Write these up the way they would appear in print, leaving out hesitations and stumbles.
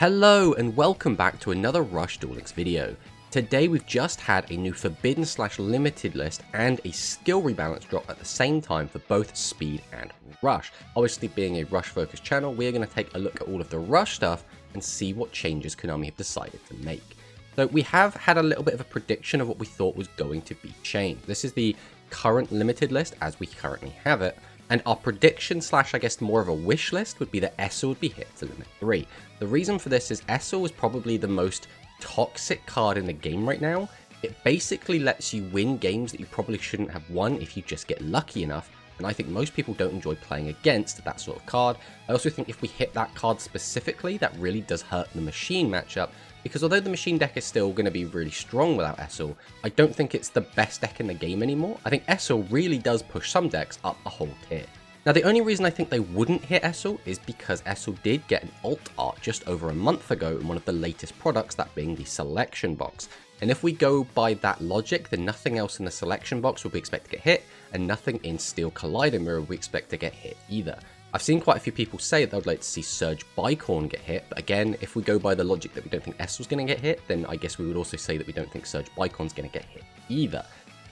Hello and welcome back to another Rush Duel Links video. Today we've just had a new forbidden/limited list and a skill rebalance drop at the same time for both speed and rush. Obviously being a rush focused channel, we're going to take a look at all of the rush stuff and see what changes Konami have decided to make. So we have had a little bit of a prediction of what we thought was going to be changed. This is the current limited list as we currently have it. And our prediction / I guess more of a wish list would be that Essel would be hit to limit 3. The reason for this is Essel is probably the most toxic card in the game right now. It basically lets you win games that you probably shouldn't have won if you just get lucky enough. And I think most people don't enjoy playing against that sort of card. I also think if we hit that card specifically, that really does hurt the machine matchup. Because although the machine deck is still going to be really strong without Essel, I don't think it's the best deck in the game anymore. I think Essel really does push some decks up a whole tier. Now the only reason I think they wouldn't hit Essel is because Essel did get an alt art just over a month ago in one of the latest products, that being the selection box. And if we go by that logic, then nothing else in the selection box would we expect to get hit, and nothing in Steel Collider Mirror we expect to get hit either. I've seen quite a few people say that they would like to see Surge Bicorn get hit, but again, if we go by the logic that we don't think Essel's going to get hit, then I guess we would also say that we don't think Surge Bicorn's going to get hit either.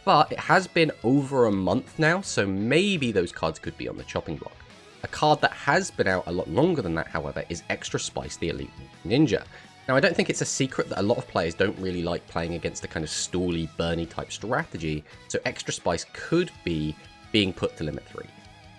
But it has been over a month now, so maybe those cards could be on the chopping block. A card that has been out a lot longer than that, however, is Extra Spice the Elite Ninja. Now, I don't think it's a secret that a lot of players don't really like playing against the kind of stally, burny type strategy, so Extra Spice could be being put to limit 3.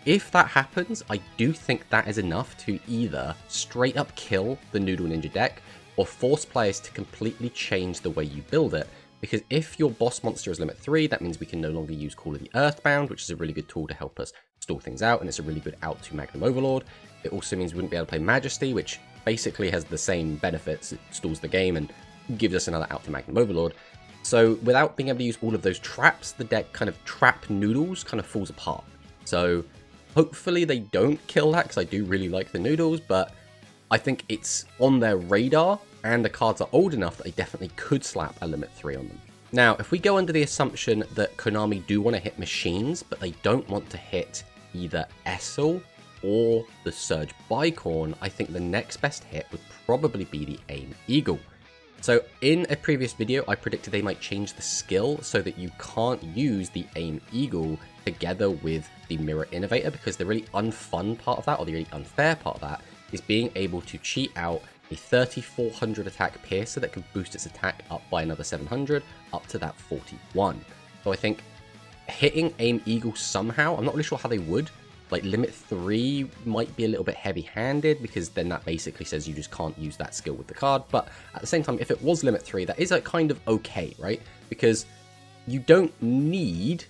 If that happens, I do think that is enough to either straight up kill the Noodle Ninja deck, or force players to completely change the way you build it. Because if your boss monster is limit 3, that means we can no longer use Call of the Earthbound, which is a really good tool to help us stall things out, and it's a really good out to Magnum Overlord. It also means we wouldn't be able to play Majesty, which basically has the same benefits. It stalls the game and gives us another out to Magnum Overlord. So without being able to use all of those traps, the deck kind of trap noodles kind of falls apart. So hopefully they don't kill that, because I do really like the noodles, but I think it's on their radar, and the cards are old enough that they definitely could slap a limit 3 on them. Now, if we go under the assumption that Konami do want to hit machines, but they don't want to hit either Essel or the Surge Bicorn, I think the next best hit would probably be the Aim Eagle. So in a previous video, I predicted they might change the skill so that you can't use the Aim Eagle together with the Mirror Innovator, because the really unfun part of that, or the really unfair part of that, is being able to cheat out a 3400 attack Piercer that can boost its attack up by another 700, up to that 41. So I think hitting Aim Eagle somehow, I'm not really sure how they would, like limit 3 might be a little bit heavy-handed, because then that basically says you just can't use that skill with the card, but at the same time, if it was limit 3, that is like kind of okay, right? Because you don't need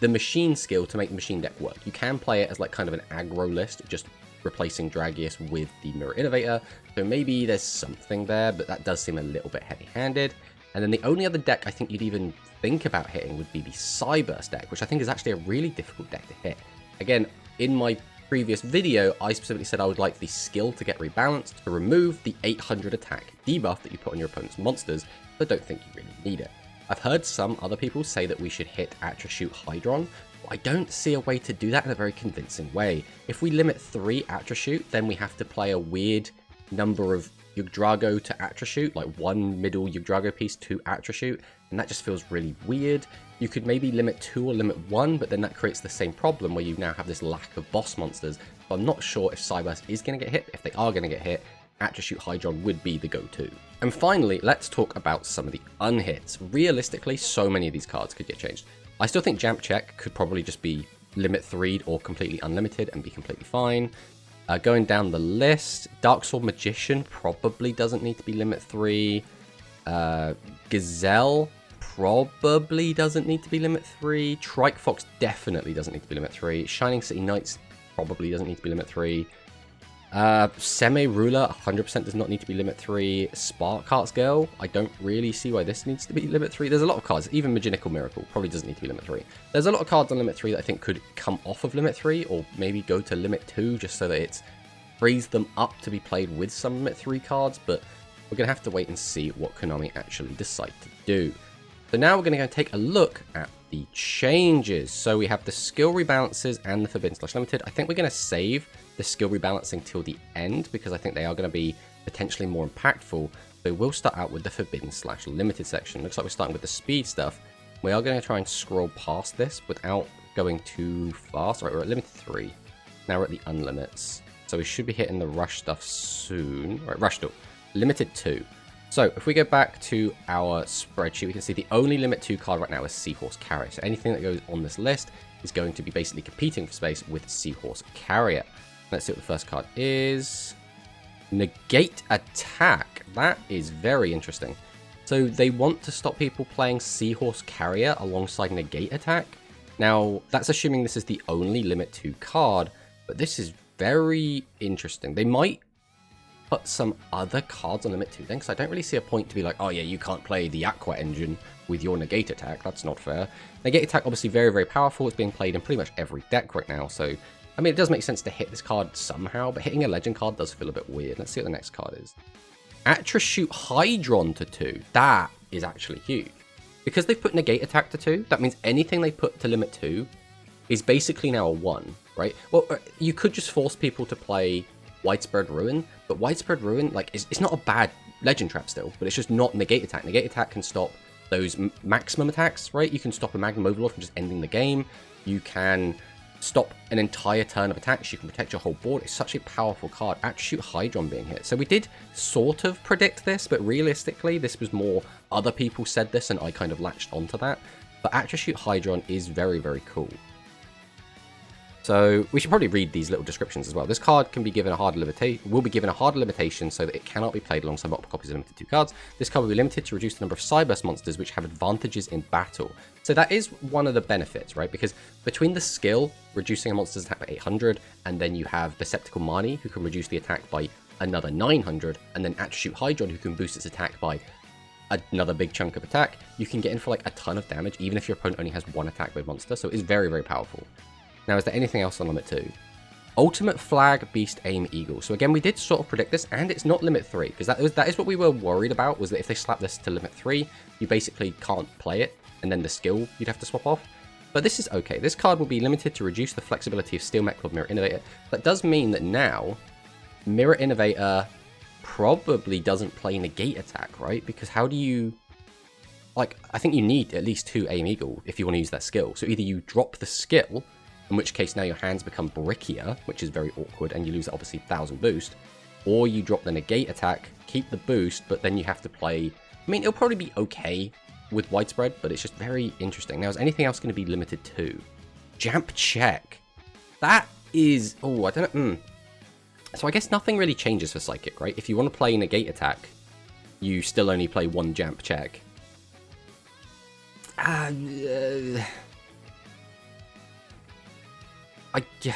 the machine skill to make the machine deck work. You can play it as like kind of an aggro list, just replacing Dragius with the Mirror Innovator, so maybe there's something there, but that does seem a little bit heavy-handed. And then the only other deck I think you'd even think about hitting would be the Cyburst deck, which I think is actually a really difficult deck to hit. Again, in my previous video, I specifically said I would like the skill to get rebalanced to remove the 800 attack debuff that you put on your opponent's monsters, but I don't think you really need it. I've heard some other people say that we should hit Attrashoot Hydron, but I don't see a way to do that in a very convincing way. If we limit 3 Attrashoot, then we have to play a weird number of Yugdrago to Attrashoot, like one middle Yugdrago piece to Attrashoot, and that just feels really weird. You could maybe limit 2 or limit 1, but then that creates the same problem where you now have this lack of boss monsters. So I'm not sure if Cyburst is going to get hit. If they are going to get hit, Attrashoot Hydron would be the go-to. And finally, let's talk about some of the unhits. Realistically, so many of these cards could get changed. I still think Jamp Check could probably just be limit 3'd or completely unlimited and be completely fine. Going down the list, Dark Sword Magician probably doesn't need to be limit 3. Gazelle probably doesn't need to be limit 3. Trike Fox definitely doesn't need to be limit 3. Shining City Knights probably doesn't need to be limit 3. Seme Ruler 100% does not need to be limit 3. Spark Hearts Girl, I don't really see why this needs to be limit 3. There's a lot of cards, even Maginical Miracle probably doesn't need to be limit 3. There's a lot of cards on limit 3 that I think could come off of limit 3, or maybe go to limit 2 just so that it frees them up to be played with some limit 3 cards, but we're going to have to wait and see what Konami actually decide to do. So now we're going to go take a look at the changes. So we have the skill rebalances and the forbidden/limited. I think we're going to save the skill rebalancing till the end, because I think they are going to be potentially more impactful. So we'll start out with the forbidden / limited section. Looks like we're starting with the speed stuff. We are going to try and scroll past this without going too fast. Right, we're at limited 3. Now we're at the unlimits. So we should be hitting the rush stuff soon. Right, rush duel. Limited 2. So if we go back to our spreadsheet, we can see the only limit 2 card right now is Seahorse Carrier. So anything that goes on this list is going to be basically competing for space with Seahorse Carrier. Let's see what the first card is. Negate Attack. That is very interesting. So they want to stop people playing Seahorse Carrier alongside Negate Attack. Now, that's assuming this is the only limit 2 card, but this is very interesting. They might put some other cards on limit 2 then, because I don't really see a point to be like, oh yeah, you can't play the Aqua Engine with your Negate Attack. That's not fair. Negate Attack, obviously very, very powerful. It's being played in pretty much every deck right now, so I mean, it does make sense to hit this card somehow, but hitting a legend card does feel a bit weird. Let's see what the next card is. Attrashoot Hydron to 2. That is actually huge. Because they've put Negate Attack to 2, that means anything they put to limit 2 is basically now a 1, right? Well, you could just force people to play Widespread Ruin, but Widespread Ruin, like, it's not a bad legend trap still, but it's just not Negate Attack. Negate Attack can stop those maximum attacks, right? You can stop a Magnum Overlord from just ending the game. You can stop an entire turn of attacks. You can protect your whole board. It's such a powerful card. Attrashoot Hydron being hit. So we did sort of predict this, but realistically, this was more other people said this and I kind of latched onto that. But Attrashoot Hydron is very, very cool. So we should probably read these little descriptions as well. This card can be given a harder limitation, will be given a harder limitation so that it cannot be played alongside multiple copies of limited 2 cards. This card will be limited to reduce the number of Cyburst monsters which have advantages in battle. So that is one of the benefits, right? Because between the skill, reducing a monster's attack by 800, and then you have Deceptical Mani, who can reduce the attack by another 900, and then Attrashoot Hydron, who can boost its attack by another big chunk of attack, you can get in for like a ton of damage, even if your opponent only has 1 attack with monster. So it's very, very powerful. Now, is there anything else on limit 2? Ultimate Flag, Beast, Aim, Eagle. So again, we did sort of predict this, and it's not limit 3, because that is what we were worried about, was that if they slap this to limit 3, you basically can't play it, and then the skill you'd have to swap off. But this is okay. This card will be limited to reduce the flexibility of Steel Mech Club Mirror Innovator. That does mean that now, Mirror Innovator probably doesn't play Negate Attack, right? Because how do you... Like, I think you need at least 2 Aim Eagle if you want to use that skill. So either you drop the skill, in which case now your hands become brickier, which is very awkward, and you lose obviously 1000 boost, or you drop the Negate Attack, keep the boost, but then you have to play... I mean, it'll probably be okay with Widespread, but it's just very interesting. Now, is anything else going to be limited to? Jamp Check. That is... Oh, I don't know. So I guess nothing really changes for Psychic, right? If you want to play Negate Attack, you still only play 1 Jamp Check.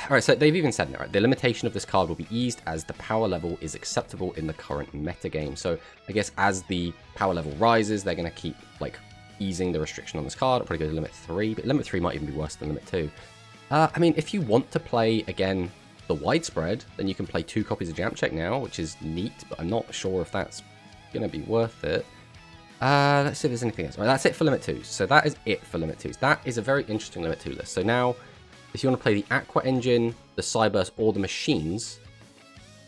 Alright, so they've even said it, right? The limitation of this card will be eased as the power level is acceptable in the current metagame. So I guess as the power level rises, they're going to keep like easing the restriction on this card. It'll probably go to limit 3, but limit 3 might even be worse than limit 2. I mean, if you want to play, again, the Widespread, then you can play 2 copies of Jamp Check now, which is neat, but I'm not sure if that's going to be worth it. Let's see if there's anything else. Right, that's it for limit 2s. So that is it for limit 2s. That is a very interesting limit 2 list. So now, if you want to play the Aqua Engine, the Cyburst, or the Machines,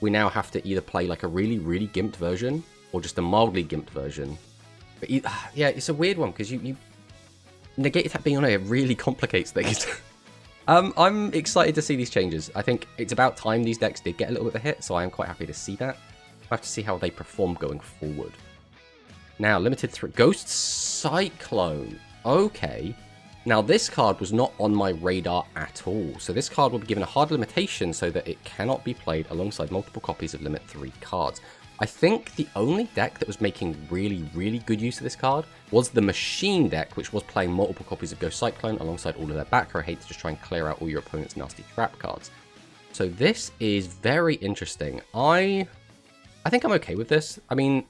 we now have to either play like a really, really gimped version, or just a mildly gimped version. But yeah, it's a weird one, because you Negate Attack being on it really complicates things. I'm excited to see these changes. I think it's about time these decks did get a little bit of a hit, so I am quite happy to see that. I have to see how they perform going forward. Now, limited 3. Ghost Cyclone. Okay. Now, this card was not on my radar at all, so this card will be given a hard limitation so that it cannot be played alongside multiple copies of Limit 3 cards. I think the only deck that was making really, really good use of this card was the Machine deck, which was playing multiple copies of Ghost Cyclone alongside all of their back row hate to just try and clear out all your opponent's nasty trap cards. So this is very interesting. I think I'm okay with this. I mean,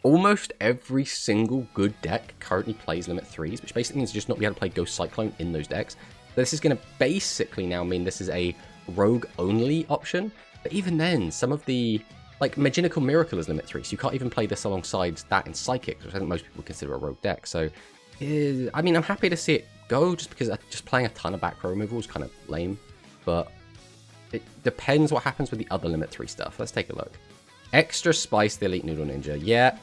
almost every single good deck currently plays Limit 3s, which basically means just not be able to play Ghost Cyclone in those decks. This is going to basically now mean this is a rogue-only option, but even then, some of the... Like, Maginical Miracle is Limit 3, so you can't even play this alongside that in Psychic, which I think most people consider a rogue deck, so... I mean, I'm happy to see it go, just because just playing a ton of back row removal is kind of lame, but it depends what happens with the other Limit 3 stuff. Let's take a look. Extra Spice the Elite Noodle Ninja. Yeah.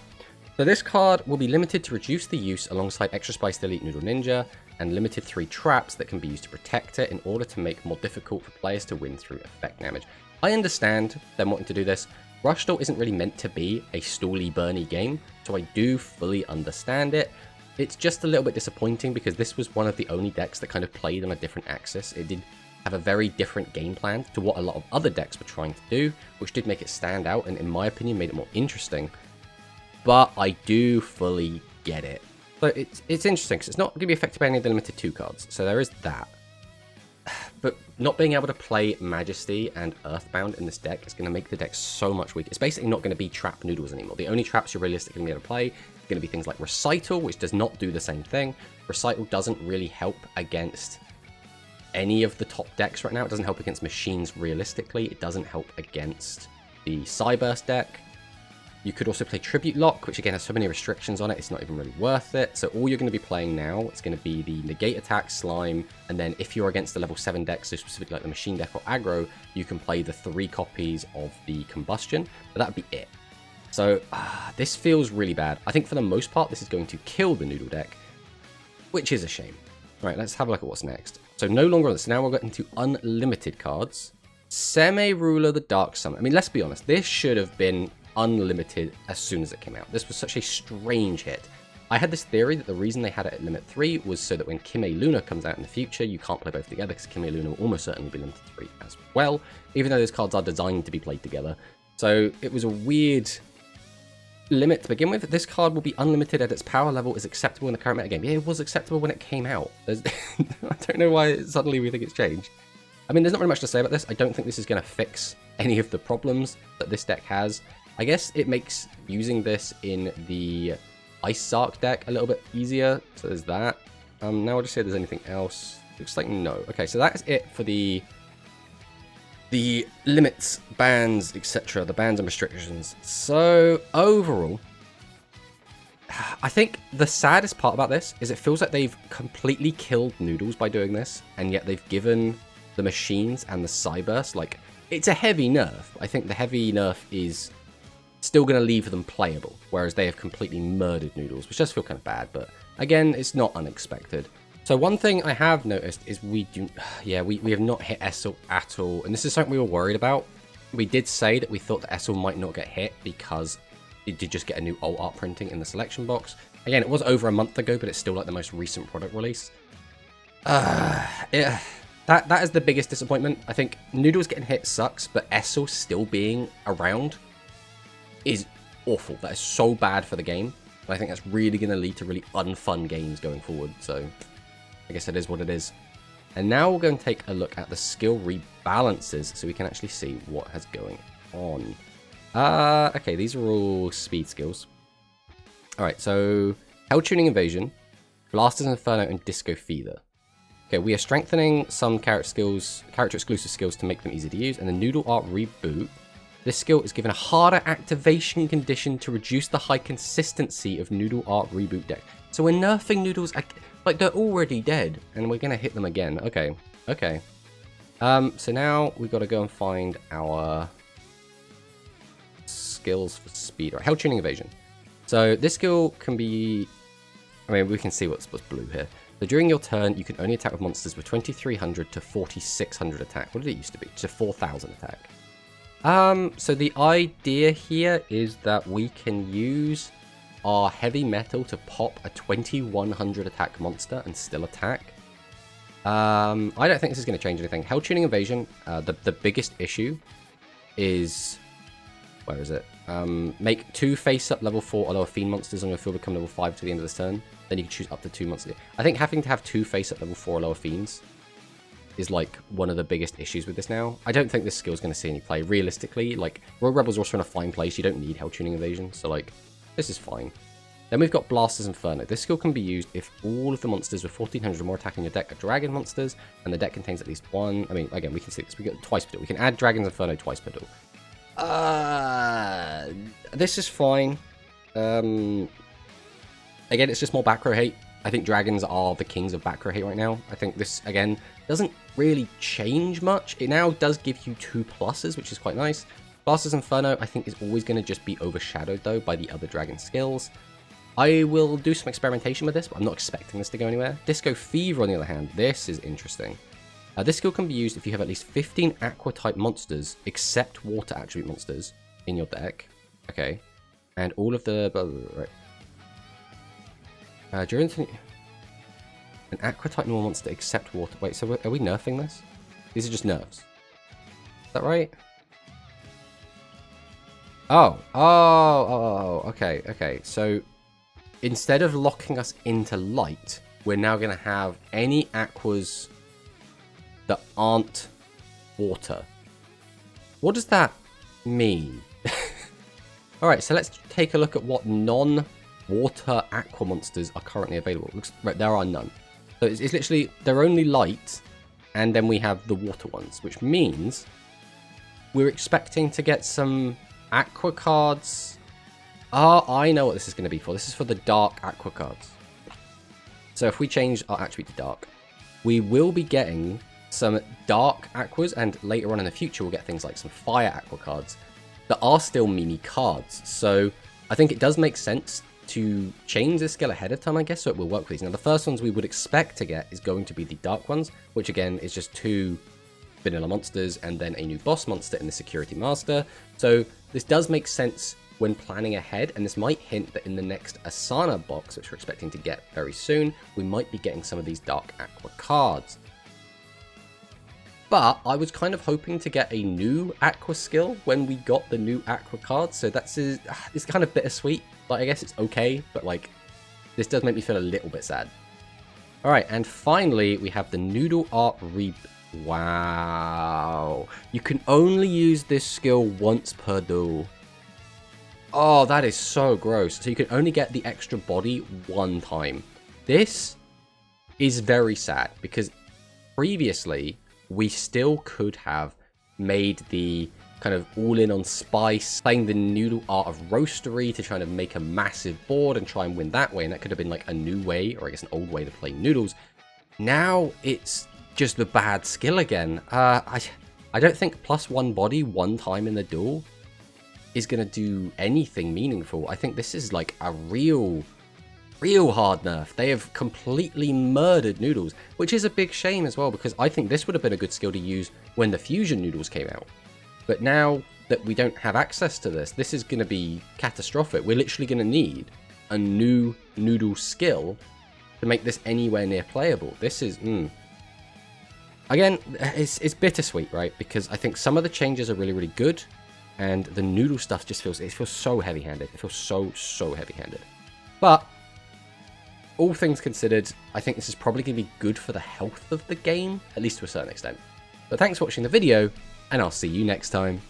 So this card will be limited to reduce the use alongside Extra Spice the Elite Noodle Ninja and limited 3 traps that can be used to protect it in order to make it more difficult for players to win through effect damage. I understand them wanting to do this. Rush Duel isn't really meant to be a stally burny game, so I do fully understand it. It's just a little bit disappointing because this was one of the only decks that kind of played on a different axis. It did have a very different game plan to what a lot of other decks were trying to do, which did make it stand out and in my opinion made it more interesting. But I do fully get it. So it's interesting because it's not going to be affected by any of the limited 2 cards, so there is that. But not being able to play Majesty and Earthbound in this deck is going to make the deck so much weaker. It's basically not going to be Trap Noodles anymore. The only traps you're realistically going to be able to play are going to be things like Recital, which does not do the same thing. Recital doesn't really help against any of the top decks right now. It doesn't help against machines realistically. It doesn't help against the Cyburst deck. You could also play Tribute Lock, which again has so many restrictions on it, it's not even really worth it. So all you're going to be playing now, it's going to be the Negate Attack, Slime, and then if you're against the level 7 deck, so specifically like the Machine deck or Aggro, you can play the 3 copies of the Combustion, but that would be it. So this feels really bad. I think for the most part, this is going to kill the Noodle deck, which is a shame. Right, let's have a look at what's next. So no longer on this, now we'll get into unlimited cards. Semi-Ruler the Dark Summon. I mean, let's be honest, this should have been unlimited as soon as it came out. This was such a strange hit. I had this theory that the reason they had it at limit 3 was so that when Kime Luna comes out in the future, you can't play both together because Kime Luna will almost certainly be limited 3 as well, even though those cards are designed to be played together. So it was a weird limit to begin with. This card will be unlimited at its power level is acceptable in the current metagame. Yeah, it was acceptable when it came out. I don't know why suddenly we think it's changed. I mean, there's not really much to say about this. I don't think this is going to fix any of the problems that this deck has. I guess it makes using this in the Ice Sark deck a little bit easier. So there's that. Now I'll just see if there's anything else. Looks like no. Okay, so that is it for the limits, bans, etc. The bans and restrictions. So overall, I think the saddest part about this is it feels like they've completely killed Noodles by doing this, and yet they've given the machines and the Cyburst, like, it's a heavy nerf. I think the heavy nerf is still going to leave them playable, whereas they have completely murdered Noodles, which does feel kind of bad, but again, it's not unexpected. So one thing I have noticed is we have not hit Essel at all, and this is something we were worried about. We did say that we thought that Essel might not get hit because it did just get a new alt art printing in the selection box. Again, it was over a month ago, but it's still like the most recent product release. Yeah, that is the biggest disappointment. I think Noodles getting hit sucks, but Essel still being around is awful. That is so bad for the game. And I think that's really going to lead to really unfun games going forward. So I guess it is what it is. And now we're going to take a look at the skill rebalances so we can actually see what has going on. Okay, these are all speed skills. Alright, so Hell Tuning Invasion, Blasters Inferno, and Disco Fever. Okay, we are strengthening some character-exclusive skills to make them easy to use, and the Noodle Art Reboot. This skill is given a harder activation condition to reduce the high consistency of Noodle Art Reboot deck. So we're nerfing Noodles, like they're already dead, and we're going to hit them again. Okay, okay. So now we've got to go and find our skills for speed. Right, Hell Tuning Evasion. So this skill can be, I mean, we can see what's blue here. So during your turn, you can only attack with monsters with 2300 to 4600 attack. What did it used to be? To 4000 attack. So the idea here is that we can use our heavy metal to pop a 2100 attack monster and still attack. I don't think this is going to change anything. Hell Tuning Invasion, the biggest issue is, where is it? Make 2 face-up level 4 or lower fiend monsters on your field become level 5 to the end of this turn. Then you can choose up to 2 monsters. I think having to have 2 face-up level 4 or lower fiends is like one of the biggest issues with this now. I don't think this skill is going to see any play. Realistically, like, Rogue Rebel's also in a fine place. You don't need Hell Tuning Invasion, so like, this is fine. Then we've got Blasters Inferno. This skill can be used if all of the monsters with 1400 or more attack in your deck are dragon monsters, and the deck contains at least one. I mean, again, we can see this. We get twice per duel. We can add Dragon's Inferno twice per duel. This is fine. Again, it's just more back row hate. I think dragons are the kings of back row hate right now. I think this, again, doesn't really change much. It now does give you 2 pluses, which is quite nice. Blasters Inferno, I think, is always going to just be overshadowed, though, by the other dragon skills. I will do some experimentation with this, but I'm not expecting this to go anywhere. Disco Fever, on the other hand, this is interesting. This skill can be used if you have at least 15 Aqua-type monsters, except Water attribute monsters, in your deck. Okay. And all of the... Right. During an Aqua-type normal monster, except Water... Wait, so are we nerfing this? These are just nerfs. Is that right? Oh, okay. So, instead of locking us into light, we're now going to have any aquas that aren't water. What does that mean? Alright, so let's take a look at what non-water aqua monsters are currently available. Right, there are none. So it's literally, they're only light, and then we have the water ones, which means we're expecting to get some aqua cards. Oh, I know what this is going to be for. This is for the dark aqua cards. So if we change our attribute to dark, we will be getting some dark aquas, and later on in the future we'll get things like some fire aqua cards that are still mini cards. So I think it does make sense to change this skill ahead of time, I guess, so it will work with these. Now the first ones we would expect to get is going to be the dark ones, which again is just 2 vanilla monsters and then a new boss monster in the Security Master. So this does make sense when planning ahead, and this might hint that in the next Asana box, which we're expecting to get very soon, we might be getting some of these dark aqua cards. But I was kind of hoping to get a new aqua skill when we got the new aqua cards, so it's kind of bittersweet. Like, I guess it's okay, but like, this does make me feel a little bit sad. Alright, and finally, we have the Noodle Art Wow. You can only use this skill once per duel. Oh, that is so gross. So you can only get the extra body one time. This is very sad, because previously we still could have made the kind of all-in on spice, playing the Noodle Art of Roastery to try to make a massive board and try and win that way, and that could have been like a new way, or I guess an old way to play noodles. Now it's just the bad skill again. I don't think +1 body one time in the duel is going to do anything meaningful. I think this is like a real hard nerf. They have completely murdered noodles, which is a big shame as well, because I think this would have been a good skill to use when the fusion noodles came out. But now that we don't have access to this, this is going to be catastrophic. We're literally going to need a new noodle skill to make this anywhere near playable. This is... Again, it's bittersweet, right? Because I think some of the changes are really good, and the noodle stuff just feels so heavy-handed. It feels so heavy-handed. But all things considered, I think this is probably going to be good for the health of the game, at least to a certain extent. But thanks for watching the video, and I'll see you next time.